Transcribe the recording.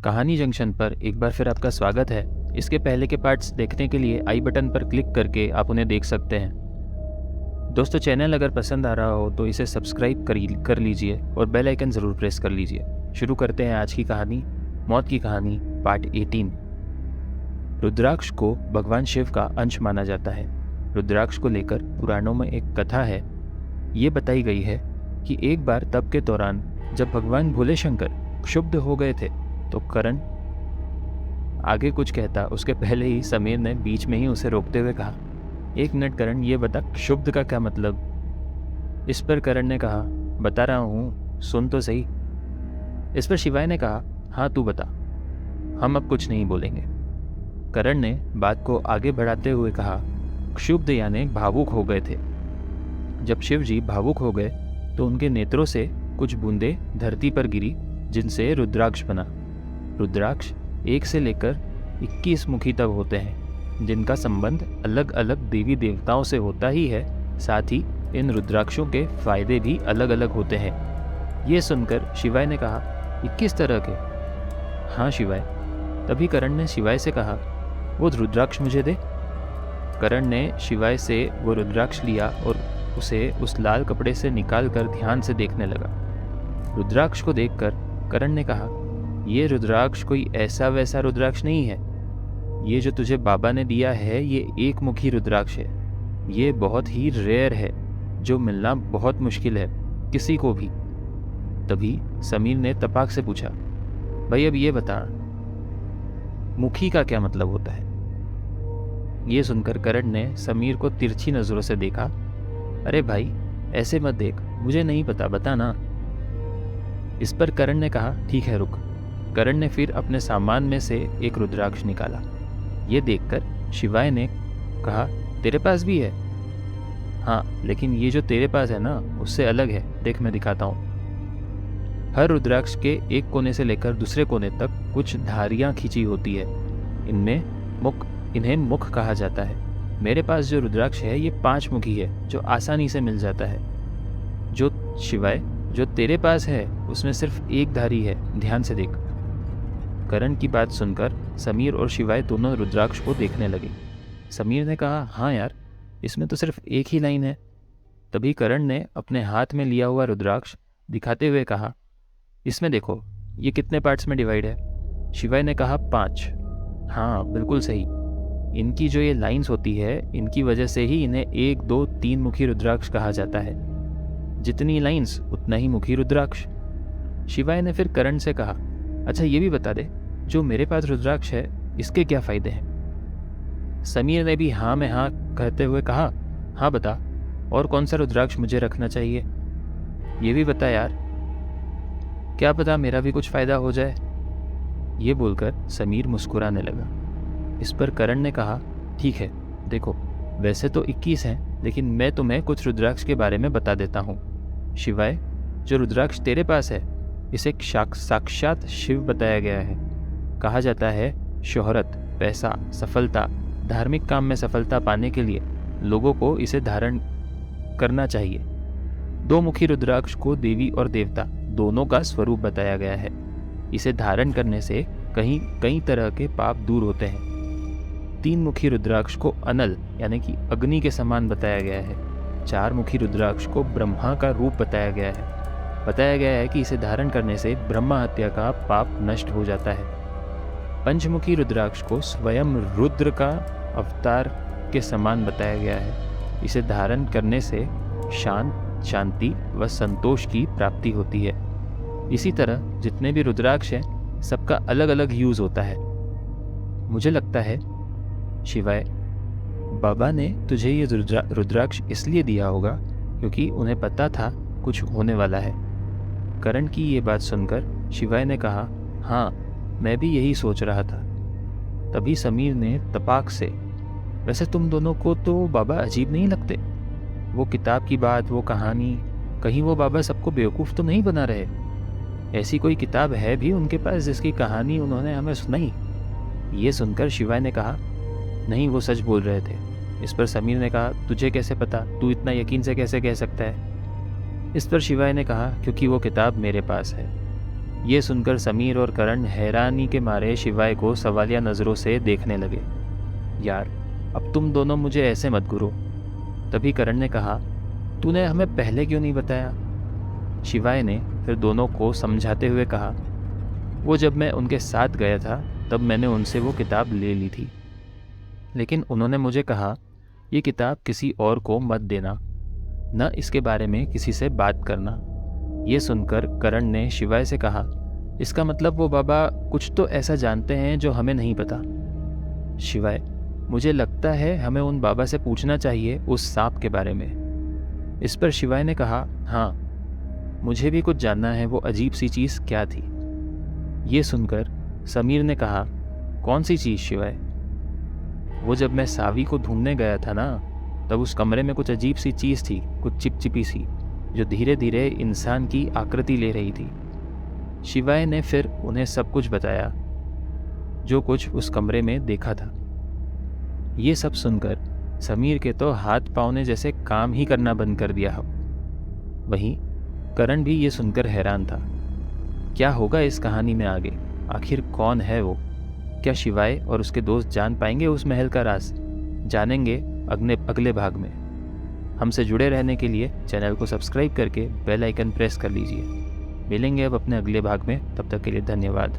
कहानी जंक्शन पर एक बार फिर आपका स्वागत है। इसके पहले के पार्ट्स देखने के लिए आई बटन पर क्लिक करके आप उन्हें देख सकते हैं। दोस्तों, चैनल अगर पसंद आ रहा हो तो इसे सब्सक्राइब कर लीजिए और बेल आइकन ज़रूर प्रेस कर लीजिए। शुरू करते हैं आज की कहानी, मौत की कहानी पार्ट 18। रुद्राक्ष को भगवान शिव का अंश माना जाता है। रुद्राक्ष को लेकर पुराणों में एक कथा है। ये बताई गई है कि एक बार तप के दौरान जब भगवान भोले शंकर क्षुब्ध हो गए थे तो करण आगे कुछ कहता उसके पहले ही समीर ने बीच में ही उसे रोकते हुए कहा, एक मिनट करण, ये बता क्षुब्ध का क्या मतलब। इस पर करण ने कहा, बता रहा हूँ, सुन तो सही। इस पर शिवाय ने कहा, हाँ तू बता, हम अब कुछ नहीं बोलेंगे। करण ने बात को आगे बढ़ाते हुए कहा, क्षुब्ध यानी भावुक हो गए थे। जब शिव जी भावुक हो गए तो उनके नेत्रों से कुछ बूंदें धरती पर गिरी, जिनसे रुद्राक्ष बना। रुद्राक्ष 1 से लेकर 21 मुखी तक होते हैं, जिनका संबंध अलग अलग देवी देवताओं से होता ही है। साथ ही इन रुद्राक्षों के फायदे भी अलग अलग होते हैं। ये सुनकर शिवाय ने कहा, 21 तरह के? हाँ शिवाय। तभी करण ने शिवाय से कहा, वो रुद्राक्ष मुझे दे। करण ने शिवाय से वो रुद्राक्ष लिया और उसे उस लाल कपड़े से निकालकर ध्यान से देखने लगा। रुद्राक्ष को देखकर करण ने कहा, ये रुद्राक्ष कोई ऐसा वैसा रुद्राक्ष नहीं है। ये जो तुझे बाबा ने दिया है ये एक मुखी रुद्राक्ष है। ये बहुत ही रेयर है, जो मिलना बहुत मुश्किल है किसी को भी। तभी समीर ने तपाक से पूछा, भाई अब ये बता, मुखी का क्या मतलब होता है। ये सुनकर करण ने समीर को तिरछी नजरों से देखा। अरे भाई ऐसे मत देख, मुझे नहीं पता, बता ना। इस पर करण ने कहा, ठीक है रुक। करण ने फिर अपने सामान में से एक रुद्राक्ष निकाला। ये देखकर शिवाय ने कहा, तेरे पास भी है? हाँ, लेकिन ये जो तेरे पास है ना उससे अलग है, देख मैं दिखाता हूँ। हर रुद्राक्ष के एक कोने से लेकर दूसरे कोने तक कुछ धारियां खींची होती है। इन्हें मुख कहा जाता है। मेरे पास जो रुद्राक्ष है ये 5 मुखी है, जो आसानी से मिल जाता है। जो शिवाय, जो तेरे पास है उसमें सिर्फ एक धारी है, ध्यान से देख। करण की बात सुनकर समीर और शिवाय दोनों रुद्राक्ष को देखने लगे। समीर ने कहा, हाँ यार, इसमें तो सिर्फ एक ही लाइन है। तभी करण ने अपने हाथ में लिया हुआ रुद्राक्ष दिखाते हुए कहा, इसमें देखो, ये कितने पार्ट्स में डिवाइड है। शिवाय ने कहा, 5। हाँ बिल्कुल सही। इनकी जो ये लाइंस होती है, इनकी वजह से ही इन्हें 1, 2, 3 मुखी रुद्राक्ष कहा जाता है। जितनी लाइंस उतना ही मुखी रुद्राक्ष। शिवाय ने फिर करण से कहा, अच्छा ये भी बता दे, जो मेरे पास रुद्राक्ष है इसके क्या फायदे हैं। समीर ने भी हाँ में हाँ कहते हुए कहा, हाँ बता, और कौन सा रुद्राक्ष मुझे रखना चाहिए, ये भी बता यार, क्या पता मेरा भी कुछ फायदा हो जाए। ये बोलकर समीर मुस्कुराने लगा। इस पर करण ने कहा, ठीक है, देखो वैसे तो 21 हैं, लेकिन मैं तुम्हें कुछ रुद्राक्ष के बारे में बता देता हूँ। शिवाय, जो रुद्राक्ष तेरे पास है इसे साक्षात शिव बताया गया है। कहा जाता है शोहरत, पैसा, सफलता, धार्मिक काम में सफलता पाने के लिए लोगों को इसे धारण करना चाहिए। 2 मुखी रुद्राक्ष को देवी और देवता दोनों का स्वरूप बताया गया है। इसे धारण करने से कई तरह के पाप दूर होते हैं। 3 मुखी रुद्राक्ष को अनल यानी कि अग्नि के समान बताया गया है। 4 मुखी रुद्राक्ष को ब्रह्मा का रूप बताया गया है। बताया गया है कि इसे धारण करने से ब्रह्मा हत्या का पाप नष्ट हो जाता है। 5 मुखी रुद्राक्ष को स्वयं रुद्र का अवतार के समान बताया गया है। इसे धारण करने से शांति व संतोष की प्राप्ति होती है। इसी तरह जितने भी रुद्राक्ष हैं सबका अलग अलग यूज होता है। मुझे लगता है शिवाय, बाबा ने तुझे ये रुद्राक्ष इसलिए दिया होगा क्योंकि उन्हें पता था कुछ होने वाला है। करण की ये बात सुनकर शिवाय ने कहा, हाँ मैं भी यही सोच रहा था। तभी समीर ने तपाक से, वैसे तुम दोनों को तो बाबा अजीब नहीं लगते? वो किताब की बात, वो कहानी, कहीं वो बाबा सबको बेवकूफ़ तो नहीं बना रहे? ऐसी कोई किताब है भी उनके पास जिसकी कहानी उन्होंने हमें सुनाई? ये सुनकर शिवाय ने कहा, नहीं वो सच बोल रहे थे। इस पर समीर ने कहा, तुझे कैसे पता, तू इतना यकीन से कैसे कह सकता है। इस पर शिवाय ने कहा, क्योंकि वो किताब मेरे पास है। ये सुनकर समीर और करण हैरानी के मारे शिवाय को सवालिया नज़रों से देखने लगे। यार, अब तुम दोनों मुझे ऐसे मत घूरो। तभी करण ने कहा, तूने हमें पहले क्यों नहीं बताया? शिवाय ने फिर दोनों को समझाते हुए कहा, वो जब मैं उनके साथ गया था तब मैंने उनसे वो किताब ले ली थी, लेकिन उन्होंने मुझे कहा, ये किताब किसी और को मत देना, न इसके बारे में किसी से बात करना। ये सुनकर करण ने शिवाय से कहा, इसका मतलब वो बाबा कुछ तो ऐसा जानते हैं जो हमें नहीं पता। शिवाय, मुझे लगता है हमें उन बाबा से पूछना चाहिए उस सांप के बारे में। इस पर शिवाय ने कहा, हाँ, मुझे भी कुछ जानना है, वो अजीब सी चीज़ क्या थी। ये सुनकर समीर ने कहा, कौन सी चीज़ शिवाय? वो जब मैं सावी को ढूंढने गया था ना, तब उस कमरे में कुछ अजीब सी चीज़ थी, कुछ चिपचिपी सी, जो धीरे धीरे इंसान की आकृति ले रही थी। शिवाय ने फिर उन्हें सब कुछ बताया, जो कुछ उस कमरे में देखा था। ये सब सुनकर समीर के तो हाथ पाँव ने जैसे काम ही करना बंद कर दिया हो। वहीं करण भी ये सुनकर हैरान था। क्या होगा इस कहानी में आगे? आखिर कौन है वो? क्या शिवाय और उसके दोस्त जान पाएंगे उस महल का राज? जानेंगे अगले भाग में। हमसे जुड़े रहने के लिए चैनल को सब्सक्राइब करके बेल आइकन प्रेस कर लीजिए। मिलेंगे अब अपने अगले भाग में, तब तक के लिए धन्यवाद।